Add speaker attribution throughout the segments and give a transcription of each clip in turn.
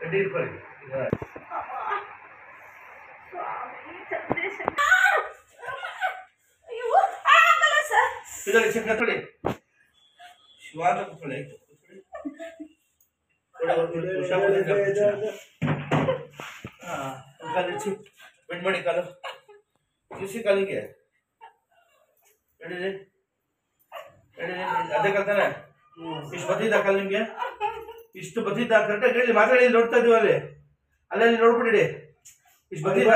Speaker 1: ಗಡ್ಡಿ ಇಟ್ಕೊಳ್ಳಿ. ಇದರಲ್ಲಿ ಚಕ್ರ ತೊಳಿ ಶಿವಾದ ಕೂತ್ಕೊಳ್ಳಿ. ಬೆಂಡ್ ಮಾಡಿ ಕಾಲು ಬಿಸಿ ಕಾಲಿಗೆ ನಡೀರಿ ನಡೀರಿ. ಅದೇ ಕಲ್ತಾನೆ ಇಷ್ಟು ಬತ್ತಿದ್ದ ಕಾಲು ನಿಮ್ಗೆ ಇಷ್ಟು ಬತ್ತಿದ್ದ ಕರೆಕ್ಟಾಗಿ ಹೇಳಿ ಮಾತಾಡಿ. ನೋಡ್ತಾ ಇದೀವಿ ಅಲ್ಲಿ ಅಲ್ಲಲ್ಲಿ ನೋಡ್ಬಿಡಿ. ಇಷ್ಟು ಬತ್ತಿದ್ದ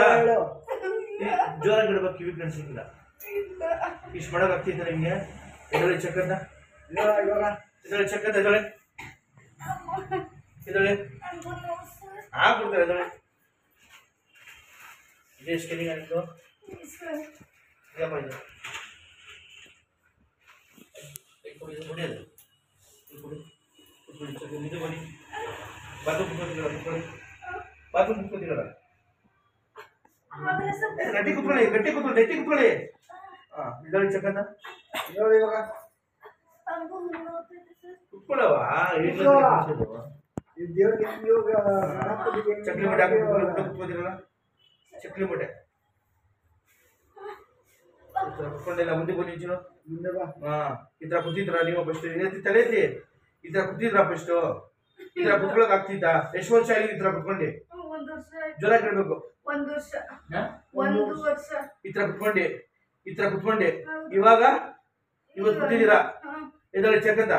Speaker 1: ಜೋರಾಗಿ ಇಡ್ಬೇಕು, ಕಿವಿ ಕಣಿಸಿಲ್ಲ. ಇಷ್ಟು ಮಾಡೋಕ್ಕಾಗ್ತಿದ್ದ ನಿಮ್ಗೆ? ಎದೊಳಿ ಚಕ್ಕದ ಎದೊಳಿ ಚಕ್ಕದ ಎದೊಳಿ ಎದೊಳಿ ಆಗ್ಬಿಡ್ತಾರೆ ಎದೊಳಿ. ಇದೇ ಸ್ಕೆಲಿಂಗ್ ಆಗಿತ್ತು ಬಾತ್ರೂಮ್ ಕುತ್ಕೊತಿರಲ್ಲ. ಗಟ್ಟಿ ಕುತ್ಕೊಳ್ಳಿ, ಗಟ್ಟಿ ಕುತ್ಕೊಳ್ಳಿ, ಗಟ್ಟಿ ಕುತ್ಕೊಳ್ಳಿ. ಹಾ ಇದೊಳಿ ಚಕ್ಕದ ನೋಡಿ ಇವಾಗ ಕುತ್ಕೊಳ್ಳವ. ಚಕ್ಲಿ ಮೊಟ್ಟೆ ಕುತ್ಕೋತಿರಲ್ಲ, ಚಕ್ಲಿ ಮೊಟ್ಟೆ ಕುತ್ಕೊಂಡಿಲ್ಲ. ಮುಂದೆ ಬನ್ನಿ ಚೂರು ಮುಂದೆ ಬಾ. ಹಾ ಈ ತರ ಕೂತಿದ್ರ ನೀವು? ಫಸ್ಟ್ ತಲೆ ಎತ್ತಿ. ಈ ತರ ಕೂತಿದ್ರ ಫಸ್ಟ್? ಈ ತರ ಕುತ್ಕೊಳಕ್ ಆಗ್ತಿದ್ದ? ಎಷ್ಟು ವರ್ಷ ಆಗಿದೆ ಈ ತರ ಕುತ್ಕೊಂಡು? ಜ್ವರ ಕೇಳ್ಬೇಕು. ಈ ತರ ಕುತ್ಕೊಂಡಿ, ಈ ತರ ಕುತ್ಕೊಂಡಿ. ಇವಾಗ ಇವತ್ತು ಕೂತಿದ್ದೀರಾ ಎದೊಳಿ ಚಕ್ಕದ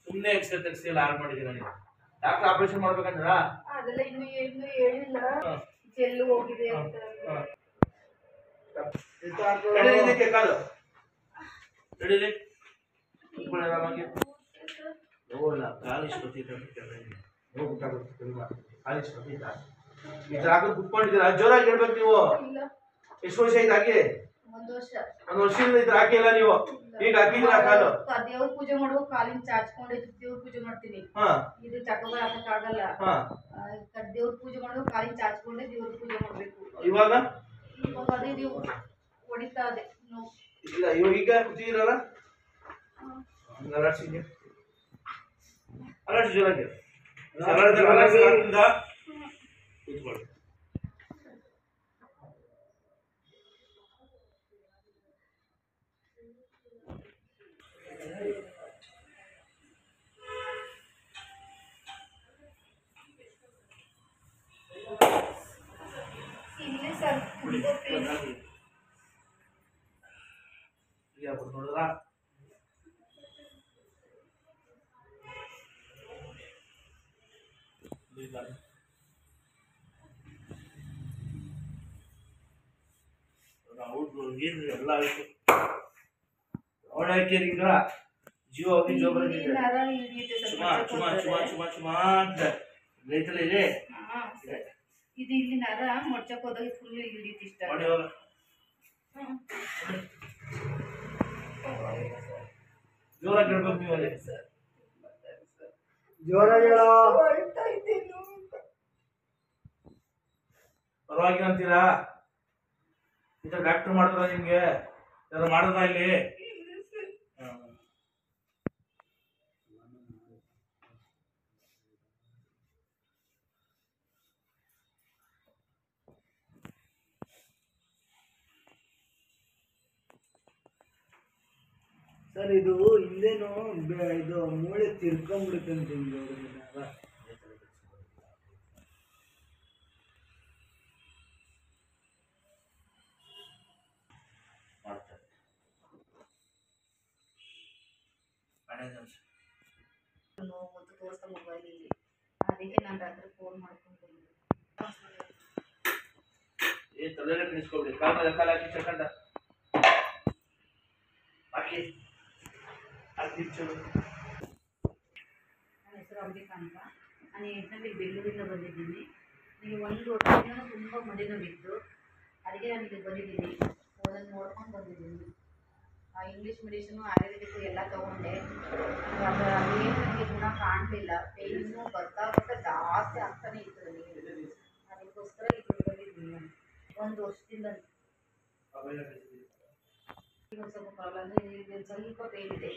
Speaker 1: ಸುಮ್ಮನೆ ಎಕ್ಸ್ರೇ ತೆಗ್ಸಿ ಎಲ್ಲ ಹಾಳು ಮಾಡಿದೀರ ನೀವು. ಡಾಕ್ಟರ್ ಆಪರೇಷನ್ ಮಾಡ್ಬೇಕಂದ್ರ
Speaker 2: ಅದೆಲ್ಲ ಇನ್ನು ಹೇಳಿಲ್ಲ. ಜೆಲ್ ಹೋಗಿದೆ ಅಂತ
Speaker 1: ಕಾಲು ನಡೀಲಿ. ಆರಾಮಾಗಿ ಹೋಗಲ್ಲ. ಕಾಲಿಶ್ ಗೊತ್ತಿದ್ದ ಕಾಲಿಶ್ ಗೊತ್ತಿದ್ದ ಈ ತರ ಹಾಕಿ ಕುತ್ಕೊಂಡಿದ್ದೀರಾ? ಜೋರಾಗಿ ಹೇಳ್ಬೇಕು ನೀವು. ಎಷ್ಟು ವರ್ಷ ಆಯ್ತು ಹಾಕಿ?
Speaker 2: ಒಂದು
Speaker 1: ವರ್ಷದಿಂದ ಇದ್ರ ಹಾಕಿಲ್ಲ ನೀವು. ಈಗ ಹಾಕಿದ್ರ ಕಾಲು?
Speaker 2: ದೇವ್ರ ಪೂಜೆ ಮಾಡುವ ಕಾಲಿನ ಚಾಚ್ಕೊಂಡು ದೇವ್ರ ಪೂಜೆ ಮಾಡ್ತೀನಿ. ಇದು ಚಕಬರ್ ಹಾಕಕ್ಕಾಗಲ್ಲ. ದೇವ್ರ ಪೂಜೆ ಮಾಡುವ ಕಾಲಿನ ಚಾಚ್ಕೊಂಡೆ ದೇವ್ರ ಪೂಜೆ ಮಾಡ್ಬೇಕು.
Speaker 1: ಇವಾಗ
Speaker 2: ಅದೇ ನೀವು ಹೊಡಿತಾ ಇದೆ.
Speaker 1: ಇಲ್ಲ ಇವಾಗ ಈಗ ಕೂತಿದ್ದೀರಲ್ಲ, ಅಲಾಡ್ಸಿದ್ಯಾ? ಅಲಾಡ್ಸಿ ಜೋರಾಗಿ ಕೂತ್ಕೊಳ್ಳಿ. ನೋಡಿದ್ರ ಏನ್ ಎಲ್ಲ ಆಯ್ತು. ಅವಳ ಹಾಕಿರೀಗ ಜೀವ ಹೋಗಿ ಜೋಗ ಚುಮಾ ಚುಮಾ ಚುಮಾ ಚುಮಾ ಚುಮಾ ಅಂತ ರೈತಲ್ಲ ಇದೆ.
Speaker 2: ಇದು ಇಲ್ಲಿ ನರ ಮೊಡ್ಚಕ್ ಹೋದಾಗ ಫುಲ್ ಹಿಡಿಯುತ್ತೆ. ಇಷ್ಟ
Speaker 1: ಮಾಡಿ ಇವಾಗ ಜೋರಾಗಿ ಹೇಳ್ಬೇಕು ನೀವು. ಅಲ್ಲಿ ಜೋರಾಗಿ ಪರವಾಗಿಲ್ಲ ಅಂತೀರಾ? ಈ ತರ ಡಾಕ್ಟರ್ ಮಾಡಿದ್ರ ನಿಮ್ಗೆ? ಯಾರು ಮಾಡಿದ್ರ ಇಲ್ಲಿ?
Speaker 3: ಸರ್ ಇದು ಹಿಂದೇನು ಇದು ಮೂಳೆ ತಿರ್ಕೊಂಡ್ಬಿಡುತ್ತಂತೆ.
Speaker 2: ಮತ್ತು ತೋರಿಸ್ತಾ ಮೊಬೈಲಲ್ಲಿ. ಅದಕ್ಕೆ ನಾನು ರಾತ್ರಿ ಫೋನ್ ಮಾಡ್ಕೊಂಡು
Speaker 1: ತಲೆಲ್ಲ ಬಿಡಿಸ್ಕೊಬಿಡಿ. ಕಾಲ ಕಾಲ ಹಾಕಿ ಚಕ್ಕಂಡ ಹಾಕಿ ಹಾಕಿ.
Speaker 2: ನನ್ನ ಹೆಸರು ಅಂಬಿಕಾ ಅಂತ. ನಾನು ಯಜ್ಞದಲ್ಲಿ ಬೆಂಗಳೂರಿಂದ ಬಂದಿದ್ದೀನಿ. ನನಗೆ ಒಂದು ವರ್ಷದಿಂದ ತುಂಬ ಮಂಡಿ ನೋವಿತ್ತು. ಅದಕ್ಕೆ ನಾನು ಇಲ್ಲಿ ಬಂದಿದ್ದೀನಿ. ಒಂದನ್ನು ನೋಡ್ಕೊಂಡು ಬಂದಿದ್ದೀನಿ. ಇಂಗ್ಲೀಷ್ ಮೆಡಿಸಿನು ಆಯುರ್ವೇದಿಕ್ಕು ಎಲ್ಲ ತೊಗೊಂಡೆ. ಅದು ಏನು ನನಗೆ ಆಗಲಿಲ್ಲ, ಪೇಯ್ನು ಬರ್ತಾ ಬರ್ತಾ ಜಾಸ್ತಿ ಆಗ್ತಾನೆ ಇತ್ತು ನನಗೆ. ಅದಕ್ಕೋಸ್ಕರ ಇದು ಬಂದಿದ್ದೀನಿ ನಾನು 1 ವರ್ಷದಿಂದ. ಈಗ ಸ್ವಲ್ಪ ಪರವಾಗಿಲ್ಲ, ಅಂದರೆ ಈಗ ಸ್ವಲ್ಪ ಪೇಯ್ನ್ ಇದೆ.